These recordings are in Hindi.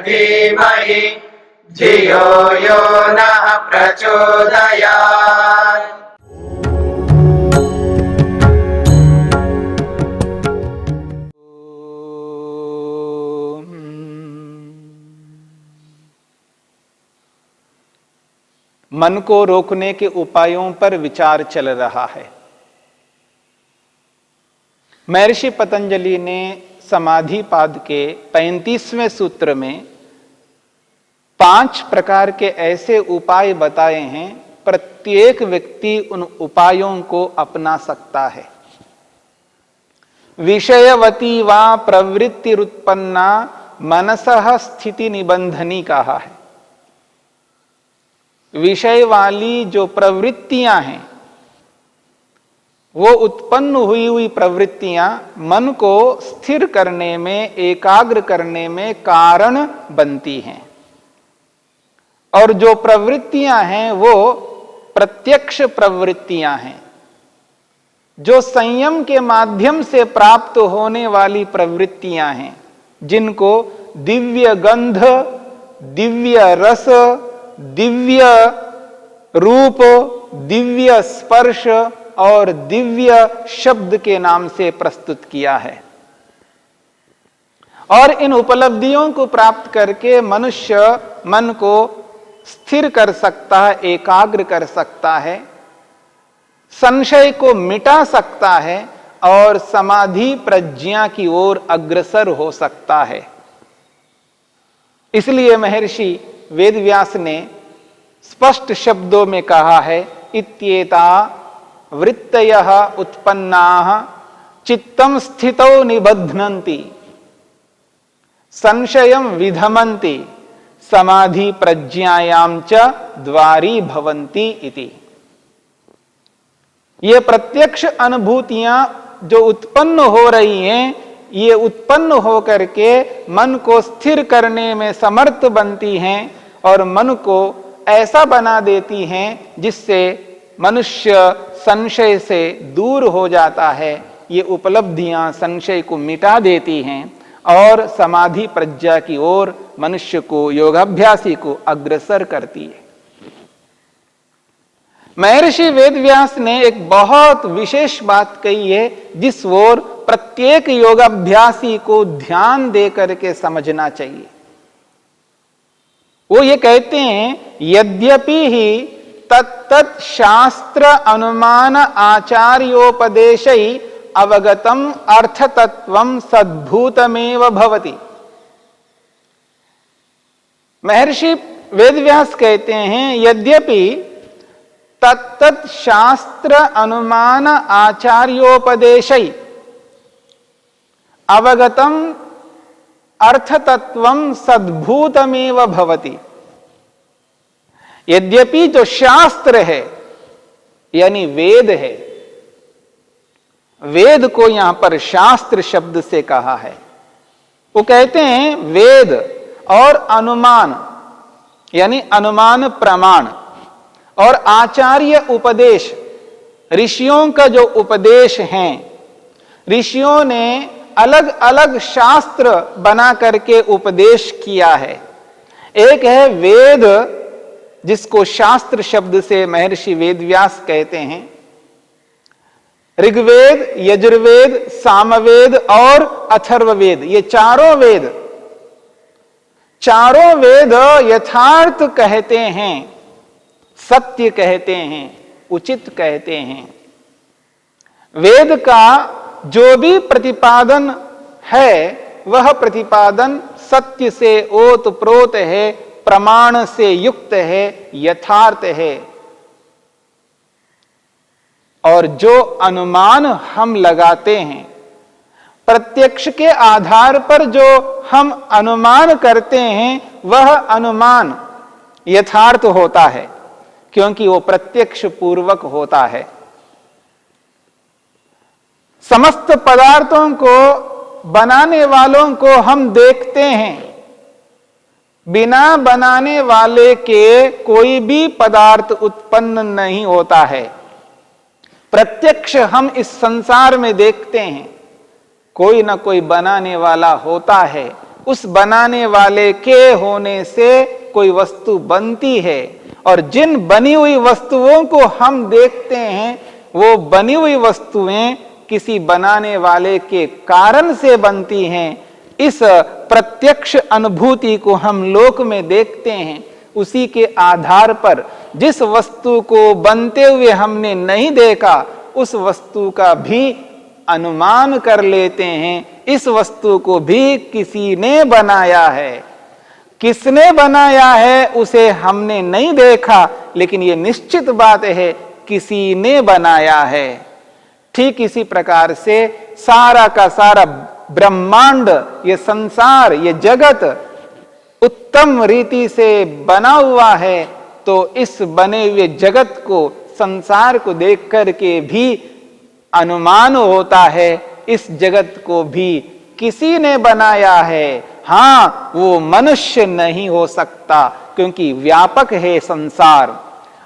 धीमहि धियो यो नः प्रचोदयात्। मन को रोकने के उपायों पर विचार चल रहा है। महर्षि पतंजलि ने समाधि पाद के 35वें सूत्र में 5 प्रकार के ऐसे उपाय बताए हैं, प्रत्येक व्यक्ति उन उपायों को अपना सकता है। विषयवती वा प्रवृत्तिरुत्पन्ना मनसः स्थिति निबंधनी कहा है। विषय वाली जो प्रवृत्तियां हैं, वो उत्पन्न हुई प्रवृत्तियां मन को स्थिर करने में, एकाग्र करने में कारण बनती हैं। और जो प्रवृत्तियां हैं वो प्रत्यक्ष प्रवृत्तियां हैं, जो संयम के माध्यम से प्राप्त होने वाली प्रवृत्तियां हैं, जिनको दिव्य गंध, दिव्य रस, दिव्य रूप, दिव्य स्पर्श और दिव्य शब्द के नाम से प्रस्तुत किया है। और इन उपलब्धियों को प्राप्त करके मनुष्य मन को स्थिर कर सकता है, एकाग्र कर सकता है, संशय को मिटा सकता है और समाधि प्रज्ञा की ओर अग्रसर हो सकता है। इसलिए महर्षि वेदव्यास ने स्पष्ट शब्दों में कहा है, इत्येता वृत्तयः उत्पन्नाः चित्तं स्थितौ निबध्नन्ति संशयं विधमन्ति समाधि प्रज्ञायां च द्वारी भवन्ति इति। ये प्रत्यक्ष अनुभूतियां जो उत्पन्न हो रही हैं, ये उत्पन्न होकर के मन को स्थिर करने में समर्थ बनती हैं और मन को ऐसा बना देती हैं जिससे मनुष्य संशय से दूर हो जाता है। ये उपलब्धियां संशय को मिटा देती हैं और समाधि प्रज्ञा की ओर मनुष्य को, योगाभ्यासी को अग्रसर करती है। महर्षि वेदव्यास ने एक बहुत विशेष बात कही है, जिस ओर प्रत्येक योगाभ्यासी को ध्यान दे करके समझना चाहिए। वो ये कहते हैं, यद्यपि ही तत्तत् शास्त्र अनुमान आचार्योपदेशै अवगतम अर्थतत्वम सद्भूतमेव भवति। महर्षि वेदव्यास कहते हैं, यद्यपि तत्तत् शास्त्र अनुमान आचार्योपदेशै अवगतम अर्थतत्वम सद्भूतमेव भवति। यद्यपि जो शास्त्र है यानी वेद है, वेद को यहां पर शास्त्र शब्द से कहा है। वो कहते हैं वेद और अनुमान यानी अनुमान प्रमाण और आचार्य उपदेश, ऋषियों का जो उपदेश है, ऋषियों ने अलग अलग शास्त्र बना करके उपदेश किया है। एक है वेद, जिसको शास्त्र शब्द से महर्षि वेदव्यास कहते हैं। ऋग्वेद, यजुर्वेद, सामवेद और अथर्ववेद, ये चारों वेद यथार्थ कहते हैं, सत्य कहते हैं, उचित कहते हैं। वेद का जो भी प्रतिपादन है वह प्रतिपादन सत्य से ओतप्रोत है, प्रमाण से युक्त है, यथार्थ है। और जो अनुमान हम लगाते हैं, प्रत्यक्ष के आधार पर जो हम अनुमान करते हैं, वह अनुमान यथार्थ होता है, क्योंकि वो प्रत्यक्ष पूर्वक होता है। समस्त पदार्थों को बनाने वालों को हम देखते हैं, बिना बनाने वाले के कोई भी पदार्थ उत्पन्न नहीं होता है। प्रत्यक्ष हम इस संसार में देखते हैं, कोई ना कोई बनाने वाला होता है, उस बनाने वाले के होने से कोई वस्तु बनती है, और जिन बनी हुई वस्तुओं को हम देखते हैं वो बनी हुई वस्तुएं किसी बनाने वाले के कारण से बनती हैं। इस प्रत्यक्ष अनुभूति को हम लोक में देखते हैं। उसी के आधार पर जिस वस्तु को बनते हुए हमने नहीं देखा, उस वस्तु का भी अनुमान कर लेते हैं, इस वस्तु को भी किसी ने बनाया है। किसने बनाया है उसे हमने नहीं देखा, लेकिन ये निश्चित बात है किसी ने बनाया है। ठीक इसी प्रकार से सारा का सारा ब्रह्मांड, ये संसार, ये जगत उत्तम रीति से बना हुआ है, तो इस बने हुए जगत को, संसार को देख करके भी अनुमान होता है इस जगत को भी किसी ने बनाया है। हां, वो मनुष्य नहीं हो सकता, क्योंकि व्यापक है संसार।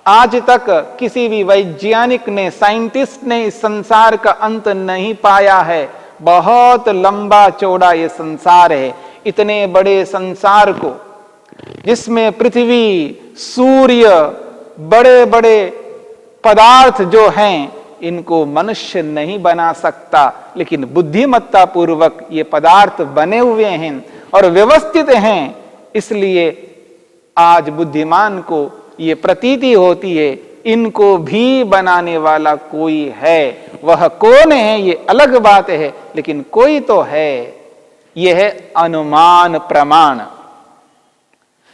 आज तक किसी भी वैज्ञानिक ने, साइंटिस्ट ने इस संसार का अंत नहीं पाया है। बहुत लंबा चौड़ा ये संसार है। इतने बड़े संसार को, जिसमें पृथ्वी, सूर्य, बड़े बड़े पदार्थ जो हैं, इनको मनुष्य नहीं बना सकता, लेकिन बुद्धिमत्ता पूर्वक ये पदार्थ बने हुए हैं और व्यवस्थित हैं। इसलिए आज बुद्धिमान को ये प्रतीति होती है इनको भी बनाने वाला कोई है। वह कौन है ये अलग बात है, लेकिन कोई तो है। यह है अनुमान प्रमाण।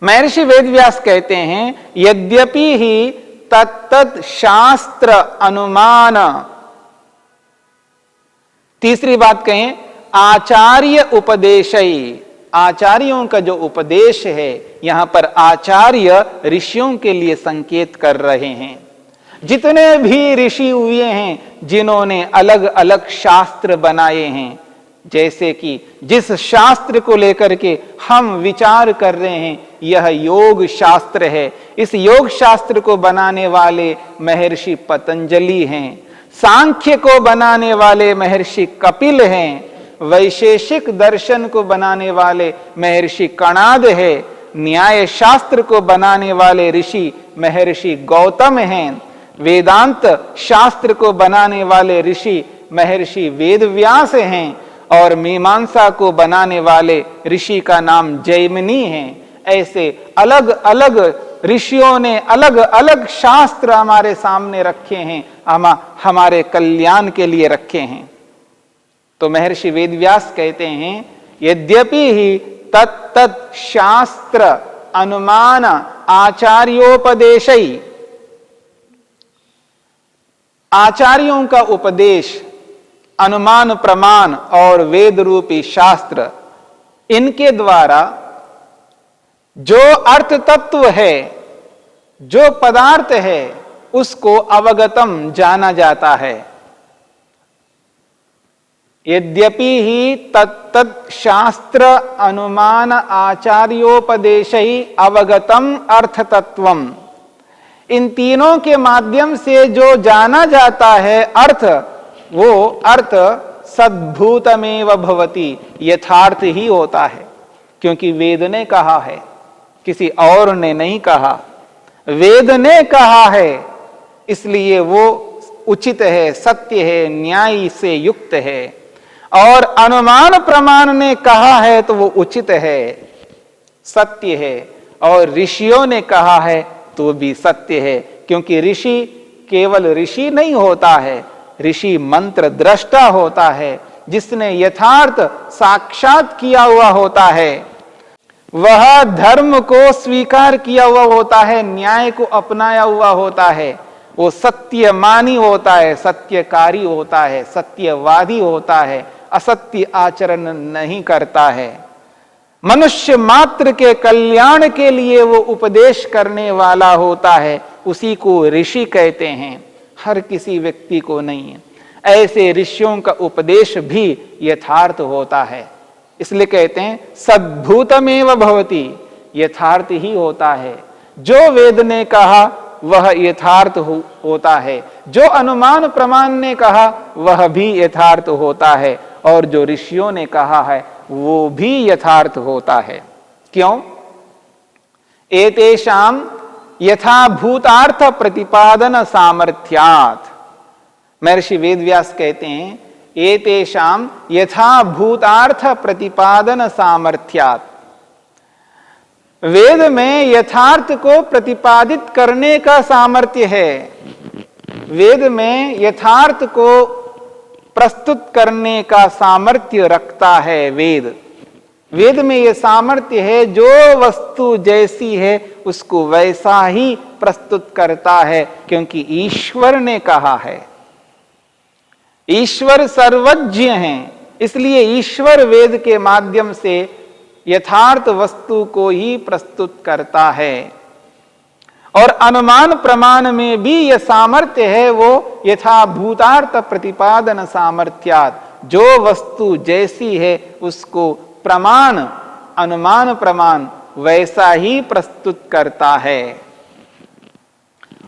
महर्षि वेदव्यास कहते हैं, यद्यपि ही तत्तत् शास्त्र अनुमान। तीसरी बात कहें, आचार्य उपदेशई। आचार्यों का जो उपदेश है, यहां पर आचार्य ऋषियों के लिए संकेत कर रहे हैं। जितने भी ऋषि हुए हैं, जिन्होंने अलग अलग शास्त्र बनाए हैं, जैसे कि जिस शास्त्र को लेकर के हम विचार कर रहे हैं, यह योग शास्त्र है। इस योग शास्त्र को बनाने वाले महर्षि पतंजलि हैं। सांख्य को बनाने वाले महर्षि कपिल हैं। वैशेषिक दर्शन को बनाने वाले महर्षि कणाद है। न्याय शास्त्र को बनाने वाले ऋषि महर्षि गौतम हैं। वेदांत शास्त्र को बनाने वाले ऋषि महर्षि वेदव्यास हैं। और मीमांसा को बनाने वाले ऋषि का नाम जैमिनी है। ऐसे अलग अलग ऋषियों ने अलग अलग शास्त्र हमारे सामने रखे हैं, हमारे कल्याण के लिए रखे हैं। तो महर्षि वेदव्यास कहते हैं, यद्यपि ही तत्तत् शास्त्र अनुमान आचार्योपदेशई। आचार्यों का उपदेश, अनुमान प्रमाण और वेद रूपी शास्त्र, इनके द्वारा जो अर्थ तत्व है, जो पदार्थ है, उसको अवगतम जाना जाता है। यद्यपि ही तत्तत् शास्त्र अनुमान आचार्योपदेशई अवगतम अर्थ तत्वम। इन तीनों के माध्यम से जो जाना जाता है अर्थ, वो अर्थ सद्भूतमेव भवति, यथार्थ ही होता है। क्योंकि वेद ने कहा है, किसी और ने नहीं कहा। वेद ने कहा है, इसलिए वो उचित है, सत्य है, न्याय से युक्त है। और अनुमान प्रमाण ने कहा है तो वो उचित है, सत्य है। और ऋषियों ने कहा है तो भी सत्य है। क्योंकि ऋषि केवल ऋषि नहीं होता है, ऋषि मंत्र दृष्टा होता है, जिसने यथार्थ साक्षात किया हुआ होता है। वह धर्म को स्वीकार किया हुआ होता है, न्याय को अपनाया हुआ होता है। वो सत्यमानी होता है, सत्यकारी होता है, सत्यवादी होता है, असत्य आचरण नहीं करता है। मनुष्य मात्र के कल्याण के लिए वो उपदेश करने वाला होता है, उसी को ऋषि कहते हैं, हर किसी व्यक्ति को नहीं है। ऐसे ऋषियों का उपदेश भी यथार्थ होता है। इसलिए कहते हैं सद्भूतमेव भवति, यथार्थ ही होता है। जो वेद ने कहा वह यथार्थ होता है, जो अनुमान प्रमाण ने कहा वह भी यथार्थ होता है, और जो ऋषियों ने कहा है वो भी यथार्थ होता है। क्यों? एतेषाम यथाभूतार्थ प्रतिपादन सामर्थ्यात्। महर्षि वेदव्यास कहते हैं एतेषाम यथाभूतार्थ प्रतिपादन सामर्थ्यात्। वेद में यथार्थ को प्रतिपादित करने का सामर्थ्य है। वेद में यथार्थ को प्रस्तुत करने का सामर्थ्य रखता है वेद। वेद में यह सामर्थ्य है, जो वस्तु जैसी है उसको वैसा ही प्रस्तुत करता है, क्योंकि ईश्वर ने कहा है। ईश्वर सर्वज्ञ हैं, इसलिए ईश्वर वेद के माध्यम से यथार्थ वस्तु को ही प्रस्तुत करता है। और अनुमान प्रमाण में भी यह सामर्थ्य है, वो यथाभूतार्थ प्रतिपादन सामर्थ्यात्। जो वस्तु जैसी है उसको प्रमाण, अनुमान प्रमाण वैसा ही प्रस्तुत करता है।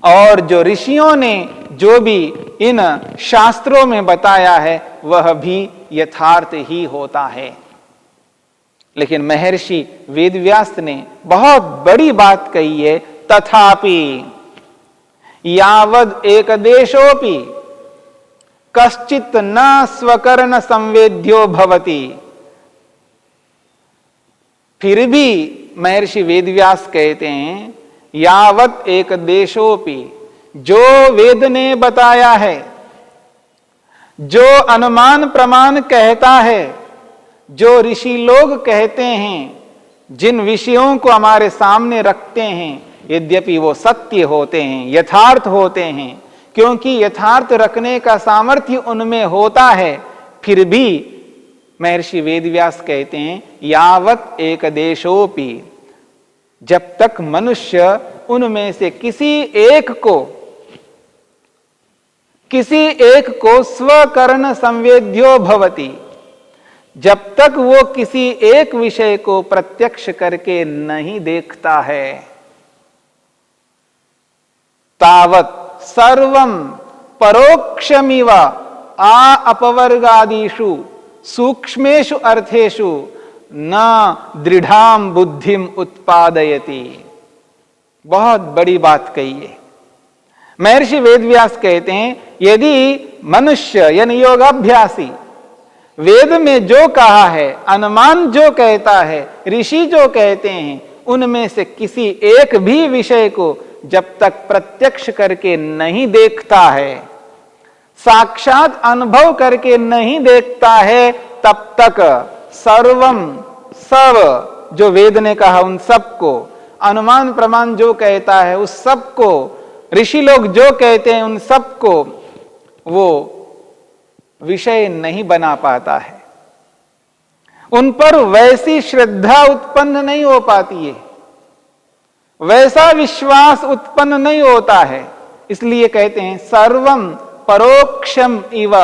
और जो ऋषियों ने जो भी इन शास्त्रों में बताया है वह भी यथार्थ ही होता है। लेकिन महर्षि वेदव्यास ने बहुत बड़ी बात कही है, तथापि यावद एकदेशोपि कश्चित न स्वकर्ण संवेद्यो भवति। फिर भी महर्षि वेदव्यास कहते हैं यावत एक देशोपि, जो वेद ने बताया है, जो अनुमान प्रमाण कहता है, जो ऋषि लोग कहते हैं, जिन विषयों को हमारे सामने रखते हैं, यद्यपि वो सत्य होते हैं, यथार्थ होते हैं, क्योंकि यथार्थ रखने का सामर्थ्य उनमें होता है, फिर भी महर्षि वेदव्यास कहते हैं यावत एक देशोपि, जब तक मनुष्य उनमें से किसी एक को स्वकर्ण संवेद्यो भवति, जब तक वो किसी एक विषय को प्रत्यक्ष करके नहीं देखता है, तावत सर्वं परोक्षमिव आ अपवर्गादिषु सूक्ष्मेषु अर्थेषु न दृढ़ाम बुद्धिम उत्पादयति। बहुत बड़ी बात कही है। महर्षि वेदव्यास कहते हैं यदि मनुष्य यानी योगाभ्यासी वेद में जो कहा है, अनुमान जो कहता है, ऋषि जो कहते हैं, उनमें से किसी एक भी विषय को जब तक प्रत्यक्ष करके नहीं देखता है, साक्षात अनुभव करके नहीं देखता है, तब तक सर्वम, सब जो वेद ने कहा उन सबको, अनुमान प्रमाण जो कहता है उस सबको, ऋषि लोग जो कहते हैं उन सबको वो विषय नहीं बना पाता है। उन पर वैसी श्रद्धा उत्पन्न नहीं हो पाती है, वैसा विश्वास उत्पन्न नहीं होता है। इसलिए कहते हैं सर्वम परोक्षम इव,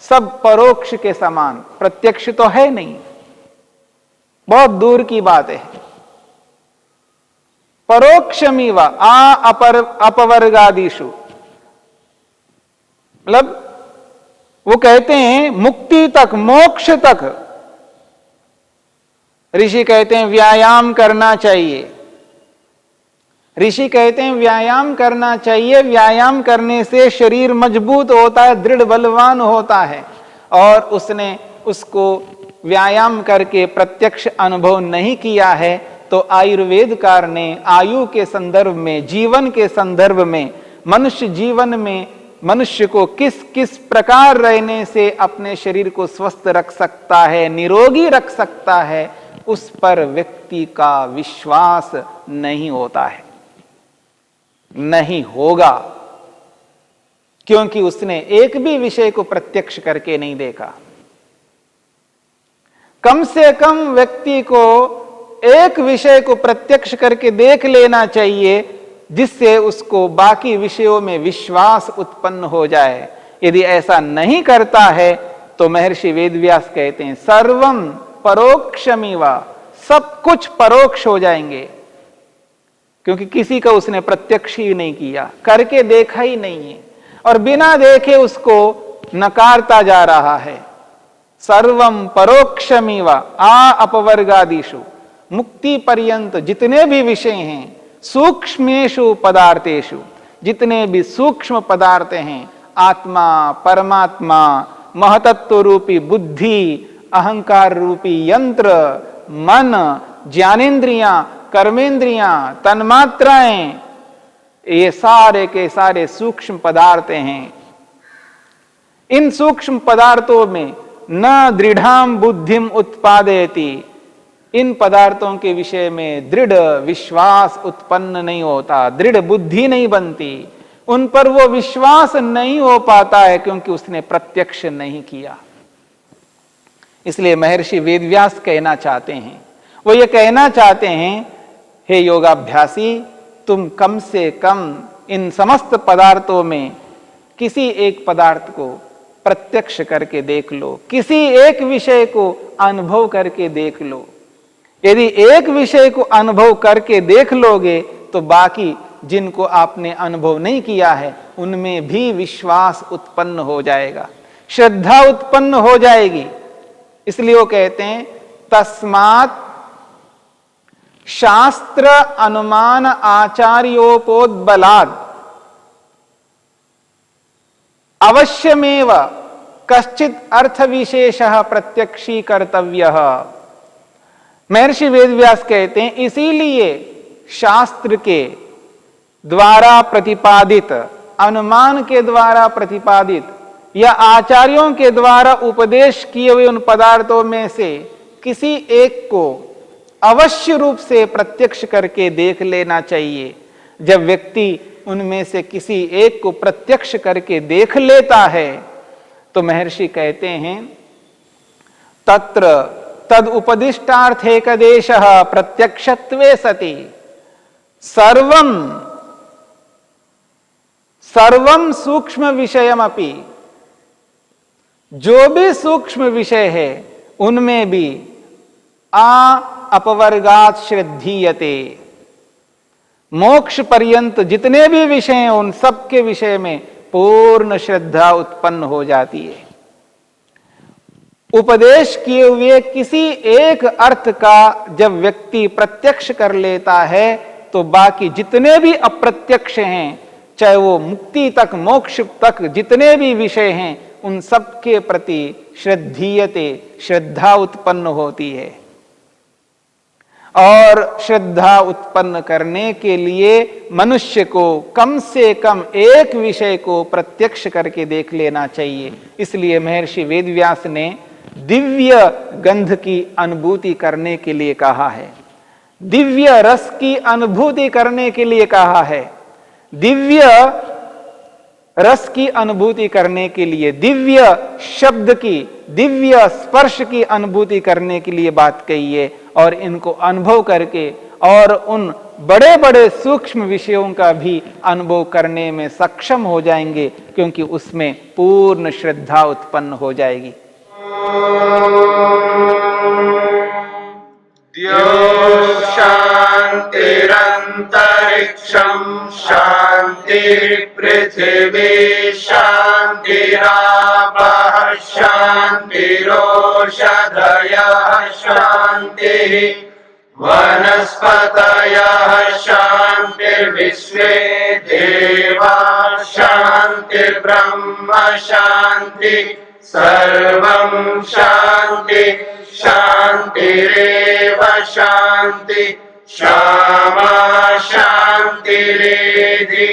सब परोक्ष के समान, प्रत्यक्ष तो है नहीं, बहुत दूर की बात है। परोक्षमिव आ अपवर्गादिषु, मतलब वो कहते हैं मुक्ति तक, मोक्ष तक। ऋषि कहते हैं व्यायाम करना चाहिए, ऋषि कहते हैं व्यायाम करना चाहिए, व्यायाम करने से शरीर मजबूत होता है, दृढ़ बलवान होता है। और उसने उसको व्यायाम करके प्रत्यक्ष अनुभव नहीं किया है, तो आयुर्वेदकार ने आयु के संदर्भ में, जीवन के संदर्भ में, मनुष्य जीवन में मनुष्य को किस किस प्रकार रहने से अपने शरीर को स्वस्थ रख सकता है, निरोगी रख सकता है, उस पर व्यक्ति का विश्वास नहीं होता है, नहीं होगा, क्योंकि उसने एक भी विषय को प्रत्यक्ष करके नहीं देखा। कम से कम व्यक्ति को एक विषय को प्रत्यक्ष करके देख लेना चाहिए, जिससे उसको बाकी विषयों में विश्वास उत्पन्न हो जाए। यदि ऐसा नहीं करता है तो महर्षि वेदव्यास कहते हैं सर्वम परोक्षमिव, सब कुछ परोक्ष हो जाएंगे, क्योंकि किसी का उसने प्रत्यक्ष ही नहीं किया, करके देखा ही नहीं है, और बिना देखे उसको नकारता जा रहा है। सर्वम परोक्षमिव आ अपवर्गादिषु, मुक्ति पर्यंत जितने भी विषय हैं, सूक्ष्मेषु पदार्थेषु, जितने भी सूक्ष्म पदार्थ हैं, आत्मा, परमात्मा, महतत्व रूपी बुद्धि, अहंकार रूपी यंत्र, मन, ज्ञानेन्द्रियां, कर्मेंद्रियां, तन्मात्राएं, ये सारे के सारे सूक्ष्म पदार्थ हैं। इन सूक्ष्म पदार्थों में न दृढ़ाम बुद्धिम उत्पादयति, इन पदार्थों के विषय में दृढ़ विश्वास उत्पन्न नहीं होता, दृढ़ बुद्धि नहीं बनती, उन पर वो विश्वास नहीं हो पाता है क्योंकि उसने प्रत्यक्ष नहीं किया। इसलिए महर्षि वेदव्यास कहना चाहते हैं, वो ये कहना चाहते हैं, हे योगाभ्यासी, तुम कम से कम इन समस्त पदार्थों में किसी एक पदार्थ को प्रत्यक्ष करके देख लो, किसी एक विषय को अनुभव करके देख लो। यदि एक विषय को अनुभव करके देख लोगे तो बाकी जिनको आपने अनुभव नहीं किया है उनमें भी विश्वास उत्पन्न हो जाएगा, श्रद्धा उत्पन्न हो जाएगी। इसलिए वो कहते हैं तस्मात् शास्त्र अनुमान आचार्योपोद्बलाद अवश्यमेव कश्चित अर्थ विशेषः प्रत्यक्षी कर्तव्यः। महर्षि वेदव्यास कहते हैं इसीलिए शास्त्र के द्वारा प्रतिपादित, अनुमान के द्वारा प्रतिपादित या आचार्यों के द्वारा उपदेश किए हुए उन पदार्थों में से किसी एक को अवश्य रूप से प्रत्यक्ष करके देख लेना चाहिए। जब व्यक्ति उनमें से किसी एक को प्रत्यक्ष करके देख लेता है तो महर्षि कहते हैं तत्र तद उपदिष्टार्थेकदेशः प्रत्यक्षत्वे सति सर्वम सर्वम सूक्ष्म विषयमपि, जो भी सूक्ष्म विषय है उनमें भी अपवर्गात श्रद्धीयते, मोक्ष पर्यंत जितने भी विषय हैं उन सब के विषय में पूर्ण श्रद्धा उत्पन्न हो जाती है। उपदेश किए हुए किसी एक अर्थ का जब व्यक्ति प्रत्यक्ष कर लेता है तो बाकी जितने भी अप्रत्यक्ष हैं, चाहे वो मुक्ति तक, मोक्ष तक जितने भी विषय हैं, उन सब के प्रति श्रद्धीयते, श्रद्धा उत्पन्न होती है। और श्रद्धा उत्पन्न करने के लिए मनुष्य को कम से कम एक विषय को प्रत्यक्ष करके देख लेना चाहिए। इसलिए महर्षि वेदव्यास ने दिव्य गंध की अनुभूति करने के लिए कहा है, दिव्य रस की अनुभूति करने के लिए कहा है, दिव्य रस की अनुभूति करने के लिए, दिव्य शब्द की, दिव्य स्पर्श की अनुभूति करने के लिए बात कही है। और इनको अनुभव करके और उन बड़े बड़े सूक्ष्म विषयों का भी अनुभव करने में सक्षम हो जाएंगे क्योंकि उसमें पूर्ण श्रद्धा उत्पन्न हो जाएगी। शांतिरंतरिक्षं शांति पृथिवी शांतिरापः शांतिरोषधयः शांतिः वनस्पतयः शांतिर्विश्वे देवाः शांतिर्ब्रह्म शांति सर्वं शांति शांतिरेव शांति क्षमा शांतिरेधि।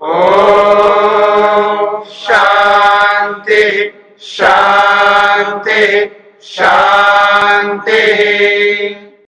ओम शांति शांति शांति।